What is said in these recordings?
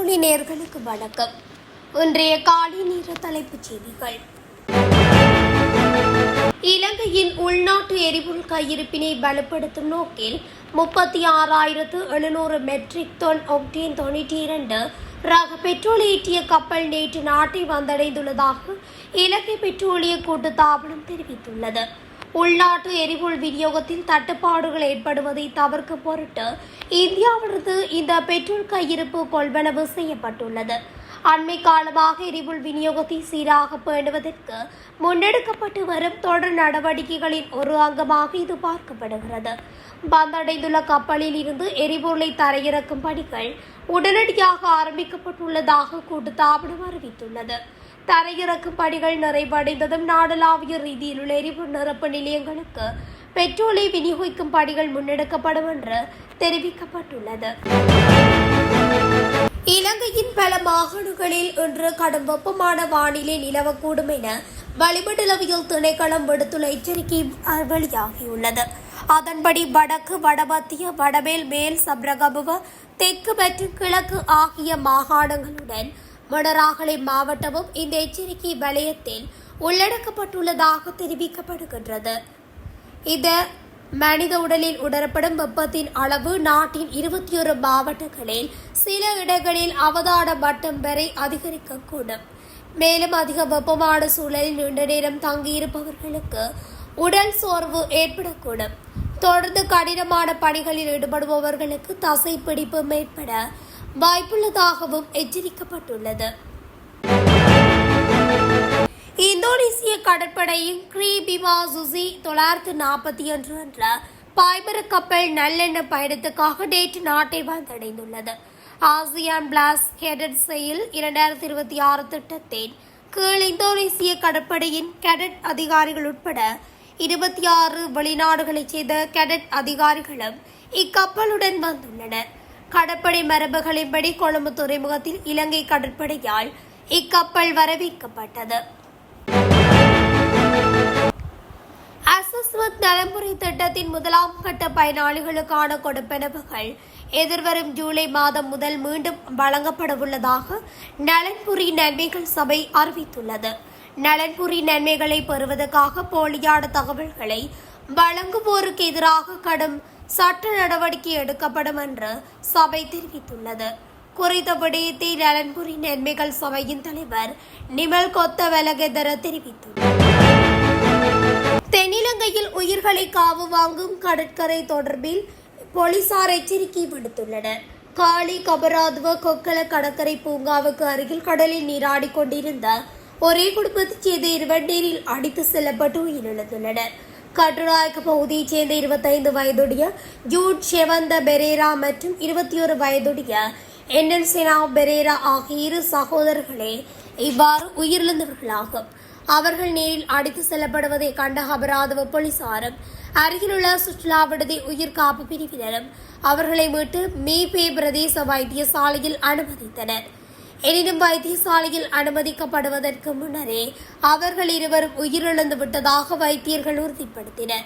கைத்தொழி நேயர்களுக்கு வணக்கம். இன்றைய காலை நேர தலைப்புச் செய்திகள். இலங்கையின் உள்நாட்டு எரிபொருள் கையிருப்பினை பலப்படுத்தும் நோக்கில் 36,700 மெட்ரிக் டன் ஒக்டேன் 92 ரக பெட்ரோல் ஏற்றிய கப்பல் நேற்று நாட்டை வந்தடைந்துள்ளதாக இலங்கை பெட்ரோலிய கூட்டுத்தாபனம் தெரிவித்துள்ளது. உள்நாட்டு எரிபொருள் விநியோகத்தில் தட்டுப்பாடுகள் ஏற்படுவதை தவிர்க்க பொருட்டு இந்தியாவிலிருந்து இந்த பெட்ரோல் கையிருப்பு கொள்வனவு செய்யப்பட்டுள்ளது. அண்மை காலமாக எரிபொருள் விநியோகத்தை சீராக பேணுவதற்கு முன்னெடுக்கப்பட்டு வரும் தொடர் நடவடிக்கைகளின் ஒரு அங்கமாக இது பார்க்கப்படுகிறது. வந்தடைந்துள்ள கப்பலில் இருந்து எரிபொருளை தரையிறக்கும் பணிகள் உடனடியாக ஆரம்பிக்கப்பட்டுள்ளதாக கூட்டுத்தாபனம் அறிவித்துள்ளது. தரையிறக்கும் பணிகள் நிறைவடைந்ததும் நாடளாவிய ரீதியில் உள்ள எரிபொருள் நிரப்பு நிலையங்களுக்கு பெட்ரோலை விநியோகிக்கும் பணிகள் முன்னெடுக்கப்படும் என்று தெரிவிக்கப்பட்டுள்ளது. இலங்கையின் பல மாகாணங்களில் இன்று கடும் வெப்பமான வானிலை நிலவக்கூடும் என வளிமண்டலவியல் திணைக்களம் விடுத்துள்ள எச்சரிக்கை வெளியாகியுள்ளது. அதன்படி வடக்கு, வடமத்திய, வடமேல், மேல் சப்ரகமுவ, தெற்கு மற்றும் கிழக்கு ஆகிய மாகாணங்களுடன் மொனராகலை மாவட்டமும் இந்த எச்சரிக்கை வலயத்தில் உள்ளடக்கப்பட்டுள்ளதாக தெரிவிக்கப்படுகின்றது. இந்த மனித உடலில் உணரப்படும் வெப்பத்தின் அளவு நாட்டின் 21 மாவட்டங்களில் சில இடங்களில் அவதான மட்டம் வரை அதிகரிக்கக்கூடும். மேலும் அதிக வெப்பமான சூழலில் நீண்ட நேரம் தங்கியிருப்பவர்களுக்கு உடல் சோர்வு ஏற்படக்கூடும். தொடர்ந்து கடினமான பணிகளில் ஈடுபடுபவர்களுக்கு தசை பிடிப்பு ஏற்பட வாய்ப்புள்ளதாகவும் எச்சரிக்கப்பட்டுள்ளது. இந்தோனேசிய கடற்படையின் கிரீபிமா சுசி 941 என்ற பாய்மர கப்பல் நல்லெண்ண பயணத்துக்காக நேற்று நாட்டை வந்தடைந்துள்ளது. ஆசியான் பிளாஸ் கேடட் செயல் 2026 திட்டத்தின் கீழ் இந்தோனேசிய கடற்படையின் கேடட் அதிகாரிகள் உட்பட 26 வெளிநாடுகளைச் சேர்ந்த கேடட் அதிகாரிகளும் இக்கப்பலுடன் வந்துள்ளனர். கடற்படை மரபுகளின்படி கொழும்பு துறைமுகத்தில் இலங்கை கடற்படையால் இக்கப்பல் வரவேற்கப்பட்டது. அசஸ்வத் நலம்புரி திட்டத்தின் முதலாம் கட்ட பயனாளிகளுக்கான கொடுப்பனவுகள் எதிர்வரும் ஜூலை மாதம் முதல் மீண்டும் வழங்கப்படவுள்ளதாக நலன்புரி நன்மைகள் சபை அறிவித்துள்ளது. நலன்புரி நன்மைகளை பெறுவதற்காக போலியான தகவல்களை வழங்குவோருக்கு எதிராக கடும் சட்ட நடவடிக்கை எடுக்கப்படும் என்று சபை தெரிவித்துள்ளது. குறித்த விடயத்தை நலன்புரி நன்மைகள் சபையின் தலைவர் நிமல் கொத்தவெலகெதர தெரிவித்துள்ளார். தென்னிலங்கையில் உயிர்களை காவு வாங்கும் கடற்கரை தொடர்பில் போலீசார் எச்சரிக்கை விடுத்துள்ளனர். காலி கபராதுவ கொக்கல கடற்கரை பூங்காவுக்கு அருகில் கடலில் நீராடிக் கொண்டிருந்த ஒரே குடும்பத்தைச் சேர்ந்த 2 நீரில் அடித்து செல்லப்பட்டு உயிரிழந்துள்ளனர். கட்டுநாயக்க பகுதியைச் சேர்ந்த 25 வயதுடைய ஜூட் ஷெவந்த பெரேரா மற்றும் 21 வயதுடைய என்டன்சினா பெரேரா ஆகிய 2 சகோதரர்களே இவ்வாறு உயிரிழந்தவர்களாகும். அவர்கள் நீரில் அடித்து செல்லப்படுவதை கண்ட அபராதவ போலீசாரும் அருகிலுள்ள சுற்றுலா விடுதி உயிர் காப்பு பிரிவினரும் அவர்களை மீட்டு மீபே பிரதேச வைத்தியசாலையில் அனுமதித்தனர். எனினும் வைத்தியசாலையில் அனுமதிக்கப்படுவதற்கு முன்னரே அவர்கள் இருவரும் உயிரிழந்து விட்டதாக வைத்தியர்கள் உறுதிப்படுத்தினர்.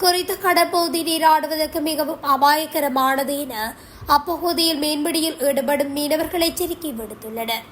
குறித்த கடற்பகுதி நீராடுவதற்கு மிகவும் அபாயகரமானது என அப்பகுதியில் மீன்பிடியில் ஈடுபடும் மீனவர்கள் எச்சரிக்கை விடுத்துள்ளனர்.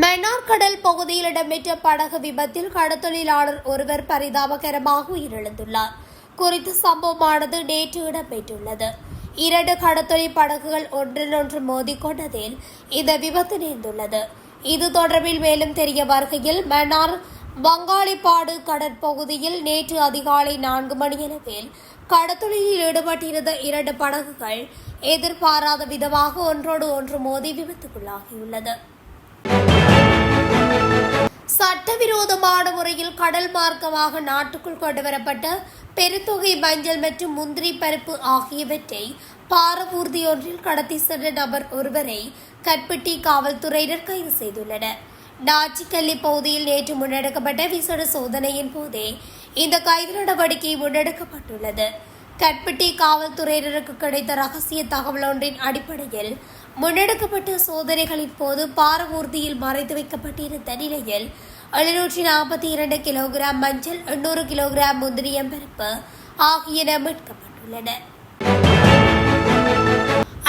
மன்னார் கடல் பகுதியில் இடம்பெற்ற படகு விபத்தில் கடற்தொழிலாளர் ஒருவர் பரிதாபகரமாக உயிரிழந்துள்ளார். குறித்த சம்பவமானது நேற்று இடம்பெற்றுள்ளது. 2 கடற்தொழில் படகுகள் ஒன்றொன்று மோதிக்கொண்டதில் இந்த விபத்து நேர்ந்துள்ளது. இது தொடர்பில் மேலும் தெரிய வருகையில் மன்னார் வங்காளிப்பாடு கடற்பகுதியில் நேற்று அதிகாலை 4 மணியளவில் கடற்தொழிலில் ஈடுபட்டிருந்த 2 படகுகள் எதிர்பாராத விதமாக ஒன்றோடு ஒன்று மோதி விபத்துக்குள்ளாகியுள்ளது. சட்டவிரோதமான முறையில் கடல் மார்க்கமாக நாட்டுக்குள் கொண்டுவரப்பட்ட பெருந்தொகை மஞ்சள் மற்றும் முந்திரி பருப்பு ஆகியவற்றை பாரவூர்தி ஒன்றில் கடத்தி சென்ற நபர் ஒருவரை கட்பட்டி காவல்துறையினர் கைது செய்துள்ளனர். நாச்சிக்கல்லி பகுதியில் நேற்று முன்னெடுக்கப்பட்ட விசேட சோதனையின் போதே இந்த கைது நடவடிக்கை முன்னெடுக்கப்பட்டுள்ளது. கட்பட்டி காவல்துறையினருக்கு கிடைத்த ரகசிய தகவல் ஒன்றின் அடிப்படையில் முன்னெடுக்கப்பட்ட சோதனைகளின் போது பாரவூர்தியில் மறைத்து வைக்கப்பட்டிருந்த நிலையில் 742 கிலோகிராம் மஞ்சள், 800 கிலோகிராம் முந்திரியம் பருப்பு ஆகியன மீட்கப்பட்டுள்ளன.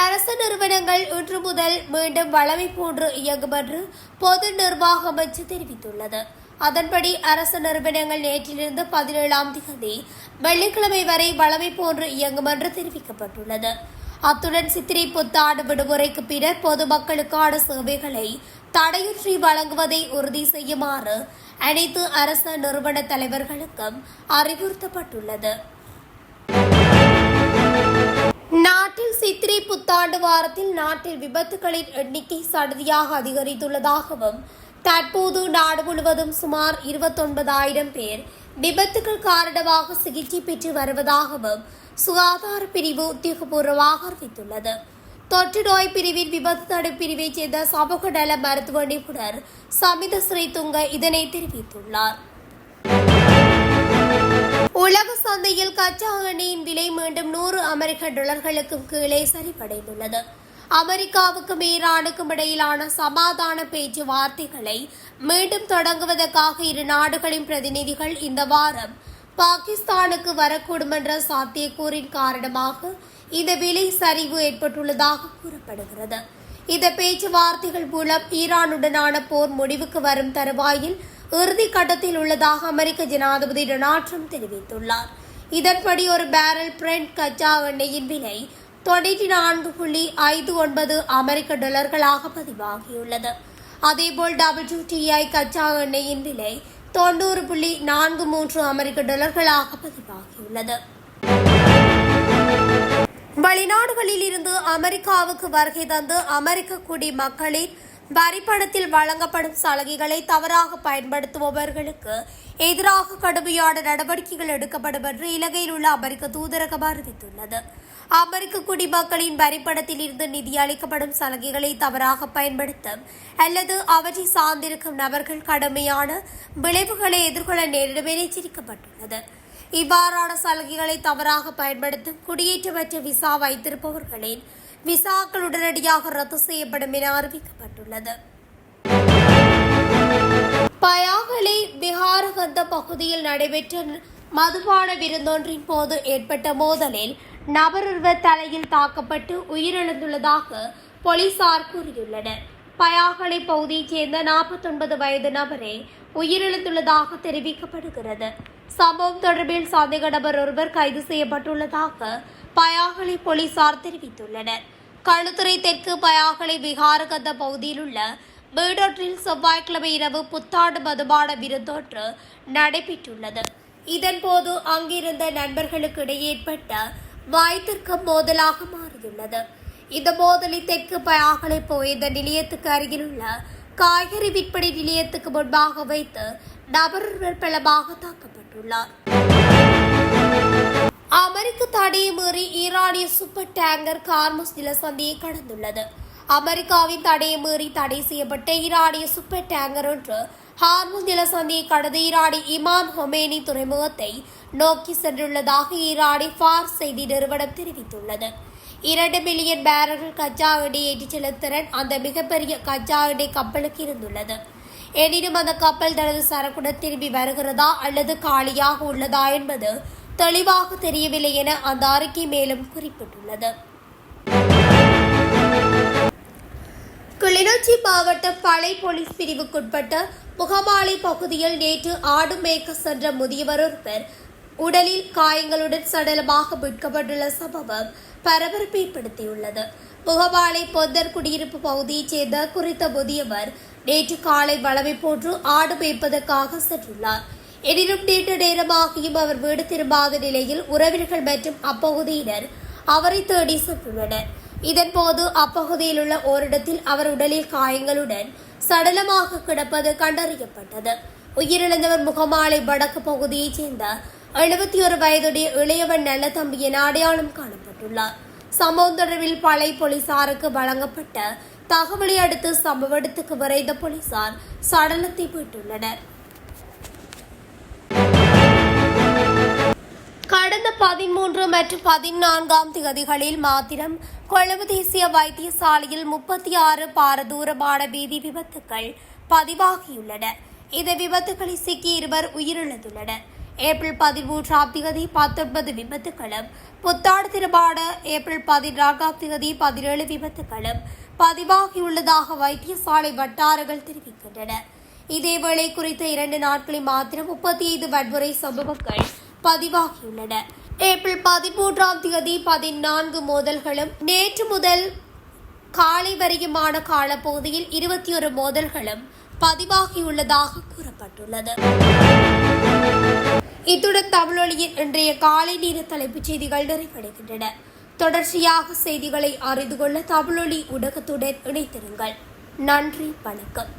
அரசு நிறுவனங்கள் இன்று முதல் மீண்டும் வழமை போன்று இயங்கும் என்று பொது நிர்வாக அமைச்சு தெரிவித்துள்ளது. அதன்படி அரசு நிறுவனங்கள் நேற்றிலிருந்து 17ஆம் தேதி வெள்ளிக்கிழமை வரை வழமை போன்று இயங்கும் என்று தெரிவிக்கப்பட்டுள்ளது. அத்துடன் சித்திரை புத்தாண்டு விடுமுறைக்கு பின்னர் பொதுமக்களுக்கான சேவைகளை தடையின்றி வழங்குவதை உறுதி செய்யுமாறு அனைத்து அரசு நிறுவன தலைவர்களுக்கும் அறிவுறுத்தப்பட்டுள்ளது. நாட்டில் சித்திரை புத்தாண்டு வாரத்தில் நாட்டில் விபத்துகளின் எண்ணிக்கை சடுதியாக அதிகரித்துள்ளதாகவும் தற்போது நாடு முழுவதும் சுமார் 29,000 பேர் விபத்துகள் காரணமாக சிகிச்சை பெற்று வருவதாகவும் சுகாதார பிரிவு உத்தியோகபூர்வமாக அறிவித்துள்ளது. தொற்று நோய் பிரிவின் விபத்து தடுப்பு பிரிவைச் சேர்ந்த சமூக நல மருத்துவ நிபுணர் சமித ஸ்ரீதுங்க இதனை தெரிவித்துள்ளார். உலக சந்தையில் கச்சா எண்ணெயின் விலை மீண்டும் $100 கீழே சரிவடைந்துள்ளது. அமெரிக்காவுக்கும் ஈரானுக்கும் இடையிலான சமாதான பேச்சுவார்த்தைகளை மீண்டும் தொடங்குவதற்காக இரு நாடுகளின் பிரதிநிதிகள் இந்த வாரம் பாகிஸ்தானுக்கு வரக்கூடும் என்ற சாத்தியக்கூறின் காரணமாக இந்த விலை சரிவு ஏற்பட்டுள்ளதாக கூறப்படுகிறது. இந்த பேச்சுவார்த்தைகள் மூலம் ஈரானுடனான போர் முடிவுக்கு வரும் தருவாயில் இறுதி கட்டத்தில் உள்ளதாக அமெரிக்க ஜனாதிபதி டொனால்ட் ட்ரம்ப் தெரிவித்துள்ளார். இதன்படி ஒரு பேரல் பிரெண்ட் கச்சா எண்ணெயின் விலை $99.59 பதிவாகியுள்ளது. அதேபோல் WTI கச்சா எண்ணெயின் விலை $90.43 பதிவாகியுள்ளது. வெளிநாடுகளில் இருந்து அமெரிக்காவுக்கு வருகை தந்து அமெரிக்க குடிமக்களின் வரிப்பணத்தில் வழங்கப்படும் சலுகைகளை தவறாக பயன்படுத்துபவர்களுக்கு எதிராக கடுமையான நடவடிக்கைகள் எடுக்கப்படும் என்று இலங்கையில் உள்ள அமெரிக்க தூதரகம் அறிவித்துள்ளது. அமெரிக்க குடிமக்களின் வரிப்பணத்தில் இருந்து நிதி அளிக்கப்படும் சலுகைகளை தவறாக பயன்படுத்தும் அல்லது அவற்றை சார்ந்திருக்கும் நபர்கள் கடுமையான விளைவுகளை எதிர்கொள்ள நேரிடும் என எச்சரிக்கப்பட்டுள்ளது. இவ்வாறான சலுகைகளை தவறாக பயன்படுத்தும் குடியேற்றமற்ற விசா வைத்திருப்பவர்களின் விசாக்கள் உடனடியாக ரத்து செய்யப்படும் என அறிவிக்கப்பட்டுள்ளது. பயாகலை பிஹாரகந்த பகுதியில் நடைபெற்ற மதுபான விருந்தொன்றின் போது ஏற்பட்ட மோதலில் நபரொருவர் தலையில் தாக்கப்பட்டு உயிரிழந்துள்ளதாக போலீசார் கூறியுள்ளனர். பயாகலை பகுதியைச் சேர்ந்த 49 வயது நபரே உயிரிழந்துள்ளதாக தெரிவிக்கப்படுகிறது. சம்பவம் தொடர்பில் சந்தேக நபர் ஒருவர் கைது செய்யப்பட்டுள்ளதாக பயாகலை போலீசார் தெரிவித்துள்ளனர். களுத்துறை தெற்கு பயாகலை விஹாரகந்த பகுதியில் உள்ள வீடொன்றில் செவ்வாய்க்கிழமை இரவு புத்தாண்டு மதுபான விருந்தொன்று நடைபெற்றுள்ளது. இதன்போது அங்கிருந்த நண்பர்களுக்கு இடையே ஏற்பட்ட வாய்த்திருக்கும் மோதலாக மாறியுள்ளது. இந்த மோதலில் தெற்கு பயாகலை போய்ந்த நிலையத்துக்கு அருகில் உள்ள காய்கறி விற்பனை நிலையத்துக்கு முன்பாக வைத்து நபரொருவர் பலமாக தாக்கப்பட்டுள்ளார். அமெரிக்க தடையை மீறி ஈரானிய சூப்பர் டேங்கர் கார்மஸ் நிலசந்தியை கடந்துள்ளது. அமெரிக்காவின் தடையை மீறி தடை செய்யப்பட்ட ஈரானிய சூப்பர் டேங்கர் ஒன்று ஹார்முஸ் நிலசந்தியை கடந்து ஈரானிய இமாம் ஹொமேனி துறைமுகத்தை நோக்கி சென்றுள்ளதாக ஈரானிய ஃபார்ஸ் செய்தி நிறுவனம் தெரிவித்துள்ளது. 2 மில்லியன் பேரல்கள் கச்சா எண்ணெய் ஏற்றிச் செல்லும் திறன் அந்த மிகப்பெரிய கச்சா எண்ணெய் கப்பலுக்கு இருந்துள்ளது. எனினும் அந்த கப்பல் தனது சரக்குடன் திரும்பி வருகிறதா அல்லது காலியாக உள்ளதா என்பது தெளிவாக தெரியவில்லை என அந்த அறிக்கை மேலும் குறிப்பிட்டுள்ளது. கிளிநொச்சி மாவட்டம் பளை போலீஸ் பிரிவுக்குட்பட்ட முகமாலை பகுதியில் நேற்று ஆடு மேய்க்க சென்ற முதியவர் ஒருவர் உடலில் காயங்களுடன் சடலமாக மீட்கப்பட்டுள்ள சம்பவம் பரபரப்பை ஏற்படுத்தியுள்ளது. முகமாலை பொந்தர் குடியிருப்பு பகுதியைச் சேர்ந்த குறித்த முதியவர் நேற்று காலை வளமை போன்று ஆடு மேய்ப்பதற்காக சென்றுள்ளார். எனினும் நீண்ட நேரமாகியும் அவர் வீடு திரும்பாத நிலையில் உறவினர்கள் மற்றும் அப்பகுதியினர் அவரை தேடி சென்றுள்ளனர். இதன்போது அப்பகுதியில் உள்ள ஓரிடத்தில் அவர் உடலில் காயங்களுடன் சடலமாக கிடப்பது கண்டறியப்பட்டது. உயிரிழந்தவர் முகமாலை வடக்கு பகுதியைச் சேர்ந்த 71 வயதுடைய இளையவன் நல்ல தம்பி என அடையாளம் காணப்பட்டுள்ளார். சம்பவம் தொடர்பில் பளை போலீசாருக்கு வழங்கப்பட்ட தகவலை அடுத்து சம்பவ இடத்துக்கு விரைந்த போலீசார் சடலத்தை மீட்டுள்ளனர். கடந்த 13 மற்றும் 14ஆம் தேதிகளில் மாத்திரம் கொழும்பு தேசிய வைத்தியசாலையில் 36 பாரதூரமான வீதி விபத்துக்கள் பதிவாகியுள்ளன. இந்த விபத்துகளில் சிக்கி 2 உயிரிழந்துள்ளனர். ஏப்ரல் 13ஆம் தேதி 19 விபத்துகளும், புத்தாண்டு திருநாளான ஏப்ரல் 14ஆம் தேதி 17 விபத்துகளும் பதிவாகியுள்ளதாக வைத்தியசாலை வட்டாரங்கள் தெரிவிக்கின்றன. இதேவேளை குறித்த 2 நாட்களில் மாத்திரம் 35 வன்முறை சம்பவங்கள் பதிவாகியுள்ளன. ஏப்ரல் 13ஆம் தேதி 14 மோதல்களும், நேற்று முதல் காலை வரையுமான காலப்பகுதியில் 21 மோதல்களும் பதிவாகியுள்ளதாக கூறப்பட்டுள்ளது. இத்துடன் தமிழொலியின் இன்றைய காலை நேர தலைப்புச் செய்திகள் நிறைவடைகின்றன. தொடர்ச்சியாக செய்திகளை அறிந்து கொள்ள தமிழொலி ஊடகத்துடன் இணைத்திருங்கள். நன்றி, வணக்கம்.